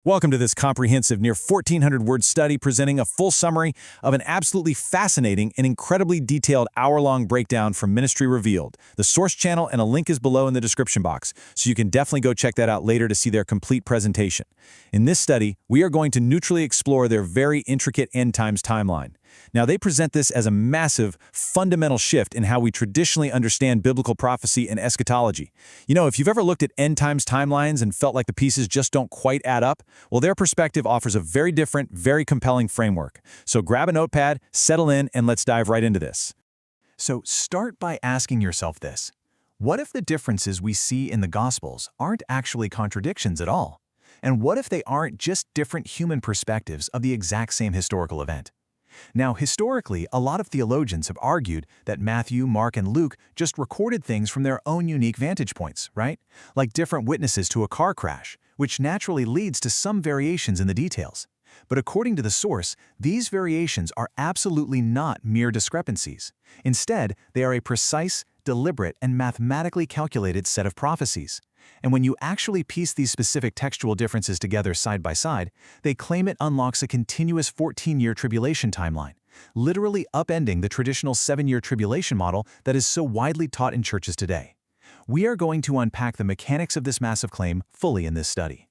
Welcome to this comprehensive, near 1,400-word study presenting a full summary of an absolutely fascinating and incredibly detailed hour-long breakdown from Ministry Revealed. The source channel and a link is below in the description box, so you can definitely go check that out later to see their complete presentation. In this study, we are going to neutrally explore their very intricate end times timeline. Now, they present this as a massive, fundamental shift in how we traditionally understand biblical prophecy and eschatology. You know, if you've ever looked at end times timelines and felt like the pieces just don't quite add up, well, their perspective offers a very different, very compelling framework. So grab a notepad, settle in, and let's dive right into this. So start by asking yourself this. What if the differences we see in the Gospels aren't actually contradictions at all? And what if they aren't just different human perspectives of the exact same historical event? Now, historically, a lot of theologians have argued that Matthew, Mark, and Luke just recorded things from their own unique vantage points, right? Like different witnesses to a car crash, which naturally leads to some variations in the details. But according to the source, these variations are absolutely not mere discrepancies. Instead, they are a precise, deliberate, and mathematically calculated set of prophecies. And when you actually piece these specific textual differences together side by side, they claim it unlocks a continuous 14-year tribulation timeline, literally upending the traditional 7-year tribulation model that is so widely taught in churches today. We are going to unpack the mechanics of this massive claim fully in this study.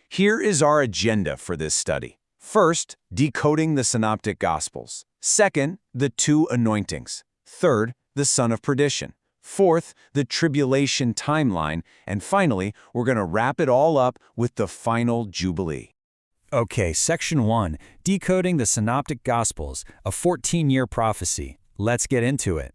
Here is our agenda for this study. First, decoding the synoptic gospels. Second, the two anointings. Third, the son of perdition. Fourth, the tribulation timeline. And finally, we're going to wrap it all up with the final jubilee. Okay, Section 1, Decoding the Synoptic Gospels, a 14-year prophecy. Let's get into it.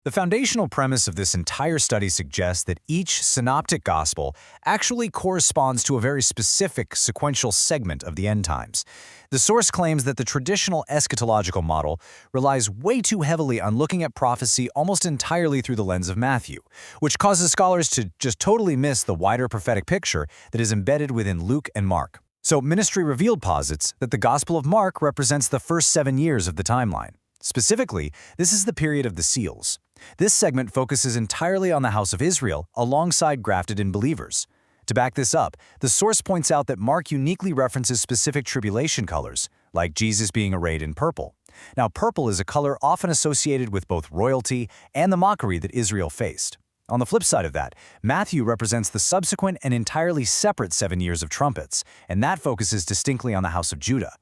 The foundational premise of this entire study suggests that each synoptic gospel actually corresponds to a very specific sequential segment of the end times. The source claims that the traditional eschatological model relies way too heavily on looking at prophecy almost entirely through the lens of Matthew, which causes scholars to just totally miss the wider prophetic picture that is embedded within Luke and Mark. So Ministry Revealed posits that the Gospel of Mark represents the first 7 years of the timeline. Specifically, this is the period of the seals. This segment focuses entirely on the house of Israel alongside grafted-in believers. To back this up, the source points out that Mark uniquely references specific tribulation colors, like Jesus being arrayed in purple. Now, purple is a color often associated with both royalty and the mockery that Israel faced. On the flip side of that, Matthew represents the subsequent and entirely separate 7 years of trumpets, and that focuses distinctly on the house of Judah.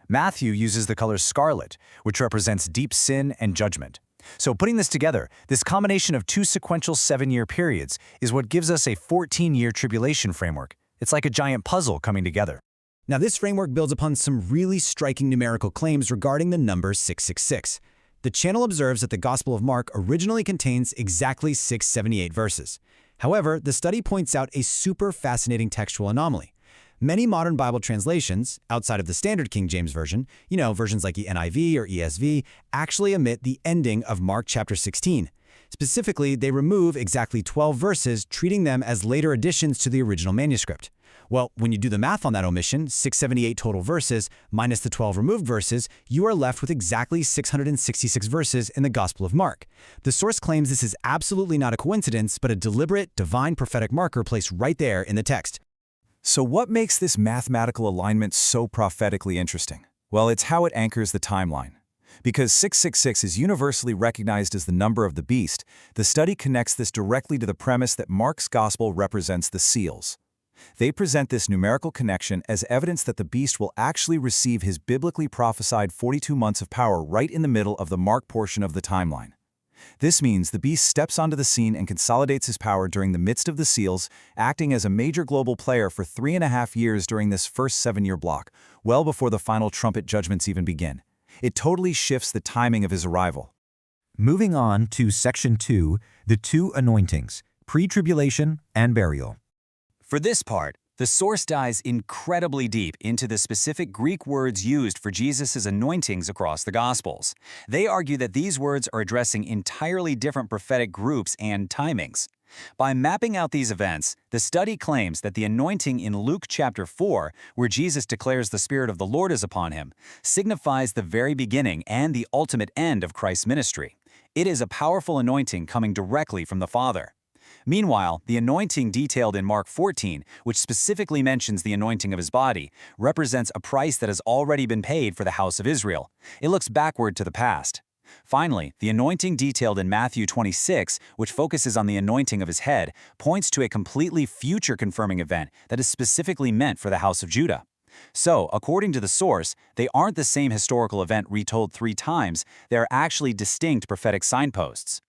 Matthew uses the color scarlet, which represents deep sin and judgment. So putting this together, this combination of two sequential 7-year periods is what gives us a 14-year tribulation framework. It's like a giant puzzle coming together. Now, this framework builds upon some really striking numerical claims regarding the number 666. The channel observes that the Gospel of Mark originally contains exactly 678 verses. However, the study points out a super fascinating textual anomaly. Many modern Bible translations, outside of the Standard King James Version, versions like the NIV or ESV, actually omit the ending of Mark chapter 16. Specifically, they remove exactly 12 verses, treating them as later additions to the original manuscript. Well, when you do the math on that omission, 678 total verses minus the 12 removed verses, you are left with exactly 666 verses in the Gospel of Mark. The source claims this is absolutely not a coincidence, but a deliberate, divine prophetic marker placed right there in the text. So what makes this mathematical alignment so prophetically interesting? Well, it's how it anchors the timeline. Because 666 is universally recognized as the number of the beast, the study connects this directly to the premise that Mark's gospel represents the seals. They present this numerical connection as evidence that the beast will actually receive his biblically prophesied 42 months of power right in the middle of the Mark portion of the timeline. This means the beast steps onto the scene and consolidates his power during the midst of the seals, acting as a major global player for 3.5 years during this first 7-year block, well before the final trumpet judgments even begin. It totally shifts the timing of his arrival. Moving on to Section 2, the two anointings, pre-tribulation and burial. For this part, the source dives incredibly deep into the specific Greek words used for Jesus' anointings across the Gospels. They argue that these words are addressing entirely different prophetic groups and timings. By mapping out these events, the study claims that the anointing in Luke chapter 4, where Jesus declares the Spirit of the Lord is upon him, signifies the very beginning and the ultimate end of Christ's ministry. It is a powerful anointing coming directly from the Father. Meanwhile, the anointing detailed in Mark 14, which specifically mentions the anointing of his body, represents a price that has already been paid for the house of Israel. It looks backward to the past. Finally, the anointing detailed in Matthew 26, which focuses on the anointing of his head, points to a completely future confirming event that is specifically meant for the house of Judah. So, according to the source, they aren't the same historical event retold 3 times, they are actually distinct prophetic signposts.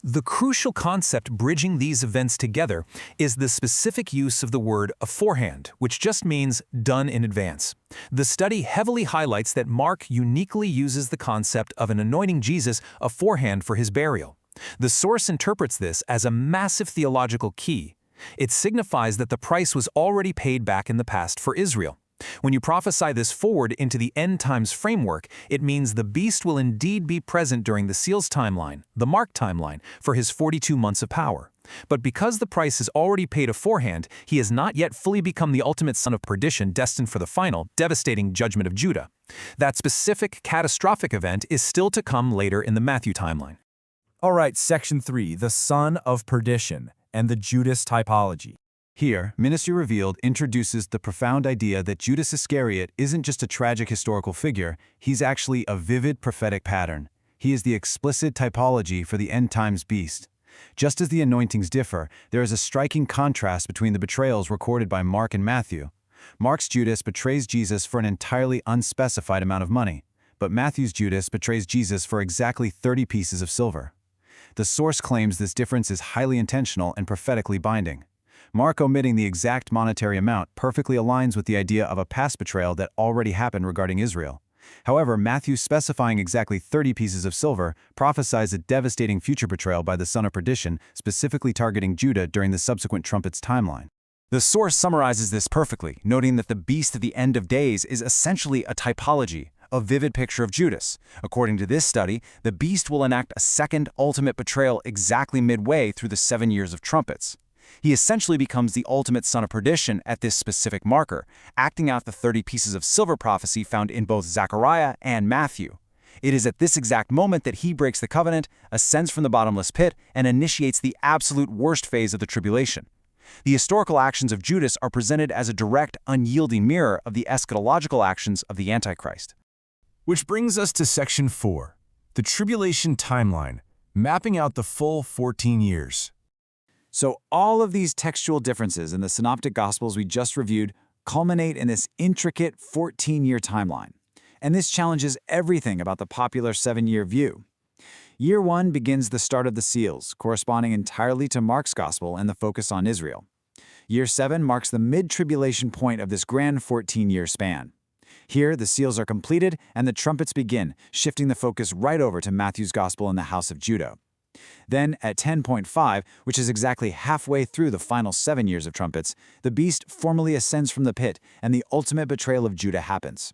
The crucial concept bridging these events together is the specific use of the word aforehand, which just means done in advance. The study heavily highlights that Mark uniquely uses the concept of an anointing Jesus aforehand for his burial. The source interprets this as a massive theological key. It signifies that the price was already paid back in the past for Israel. When you prophesy this forward into the end times framework, it means the beast will indeed be present during the seals timeline, the Mark timeline, for his 42 months of power. But because the price is already paid aforehand, he has not yet fully become the ultimate son of perdition destined for the final, devastating judgment of Judah. That specific, catastrophic event is still to come later in the Matthew timeline. All right, Section 3, the son of perdition and the Judas typology. Here, Ministry Revealed introduces the profound idea that Judas Iscariot isn't just a tragic historical figure, he's actually a vivid prophetic pattern. He is the explicit typology for the end times beast. Just as the anointings differ, there is a striking contrast between the betrayals recorded by Mark and Matthew. Mark's Judas betrays Jesus for an entirely unspecified amount of money, but Matthew's Judas betrays Jesus for exactly 30 pieces of silver. The source claims this difference is highly intentional and prophetically binding. Mark omitting the exact monetary amount perfectly aligns with the idea of a past betrayal that already happened regarding Israel. However, Matthew specifying exactly 30 pieces of silver prophesies a devastating future betrayal by the son of perdition, specifically targeting Judah during the subsequent trumpets timeline. The source summarizes this perfectly, noting that the beast at the end of days is essentially a typology, a vivid picture of Judas. According to this study, the beast will enact a second ultimate betrayal exactly midway through the 7 years of trumpets. He essentially becomes the ultimate son of perdition at this specific marker, acting out the 30 pieces of silver prophecy found in both Zechariah and Matthew. It is at this exact moment that he breaks the covenant, ascends from the bottomless pit, and initiates the absolute worst phase of the tribulation. The historical actions of Judas are presented as a direct, unyielding mirror of the eschatological actions of the Antichrist. Which brings us to Section 4, the tribulation timeline, mapping out the full 14 years. So all of these textual differences in the synoptic gospels we just reviewed culminate in this intricate 14-year timeline. And this challenges everything about the popular 7-year view. Year 1 begins the start of the seals, corresponding entirely to Mark's gospel and the focus on Israel. Year 7 marks the mid-tribulation point of this grand 14-year span. Here, the seals are completed and the trumpets begin, shifting the focus right over to Matthew's gospel in the house of Judah. Then, at 10.5, which is exactly halfway through the final 7 years of trumpets, the beast formally ascends from the pit, and the ultimate betrayal of Judah happens.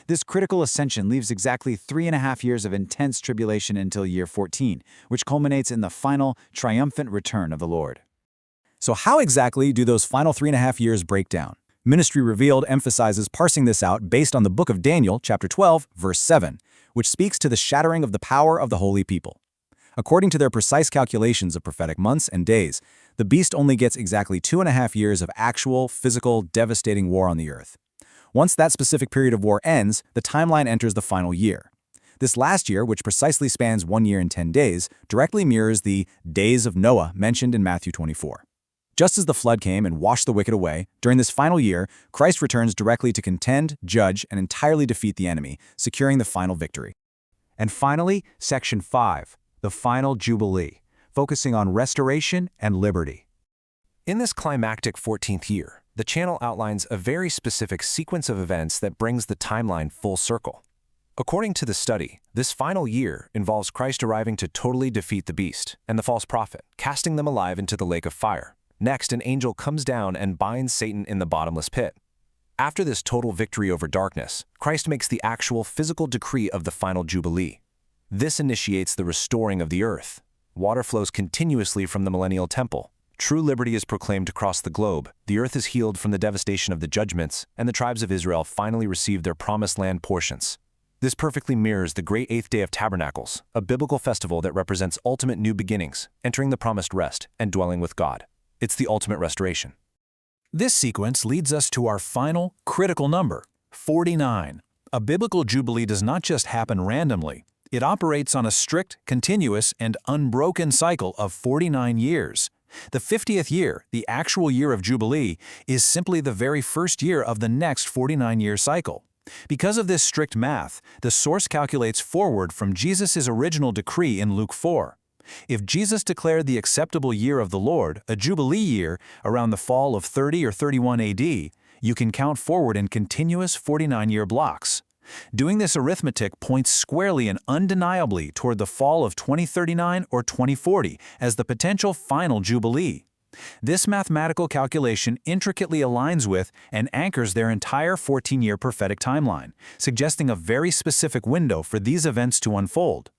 This critical ascension leaves exactly 3.5 years of intense tribulation until year 14, which culminates in the final, triumphant return of the Lord. So how exactly do those final 3.5 years break down? Ministry Revealed emphasizes parsing this out based on the book of Daniel, chapter 12, verse 7, which speaks to the shattering of the power of the holy people. According to their precise calculations of prophetic months and days, the beast only gets exactly 2.5 years of actual, physical, devastating war on the earth. Once that specific period of war ends, the timeline enters the final year. This last year, which precisely spans 1 year and 10 days, directly mirrors the days of Noah mentioned in Matthew 24. Just as the flood came and washed the wicked away, during this final year, Christ returns directly to contend, judge, and entirely defeat the enemy, securing the final victory. And finally, Section 5. The final jubilee, focusing on restoration and liberty. In this climactic 14th year, the channel outlines a very specific sequence of events that brings the timeline full circle. According to the study, this final year involves Christ arriving to totally defeat the beast and the false prophet, casting them alive into the lake of fire. Next, an angel comes down and binds Satan in the bottomless pit. After this total victory over darkness, Christ makes the actual physical decree of the final jubilee. This initiates the restoring of the earth. Water flows continuously from the millennial temple. True liberty is proclaimed across the globe. The earth is healed from the devastation of the judgments, and the tribes of Israel finally receive their promised land portions. This perfectly mirrors the Great Eighth Day of Tabernacles, a biblical festival that represents ultimate new beginnings, entering the promised rest, and dwelling with God. It's the ultimate restoration. This sequence leads us to our final, critical number, 49. A biblical jubilee does not just happen randomly. It operates on a strict, continuous, and unbroken cycle of 49 years. The 50th year, the actual year of Jubilee, is simply the very first year of the next 49-year cycle. Because of this strict math, the source calculates forward from Jesus' original decree in Luke 4. If Jesus declared the acceptable year of the Lord, a Jubilee year, around the fall of 30 or 31 AD, you can count forward in continuous 49-year blocks. Doing this arithmetic points squarely and undeniably toward the fall of 2039 or 2040 as the potential final Jubilee. This mathematical calculation intricately aligns with and anchors their entire 14-year prophetic timeline, suggesting a very specific window for these events to unfold.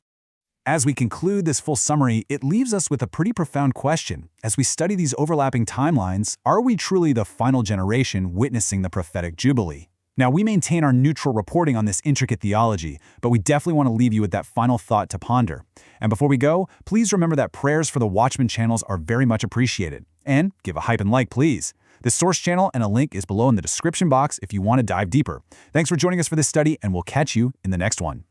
As we conclude this full summary, it leaves us with a pretty profound question. As we study these overlapping timelines, are we truly the final generation witnessing the prophetic jubilee? Now, we maintain our neutral reporting on this intricate theology, but we definitely want to leave you with that final thought to ponder. And before we go, please remember that prayers for the Watchmen channels are very much appreciated. And give a hype and like, please. The source channel and a link is below in the description box if you want to dive deeper. Thanks for joining us for this study, and we'll catch you in the next one.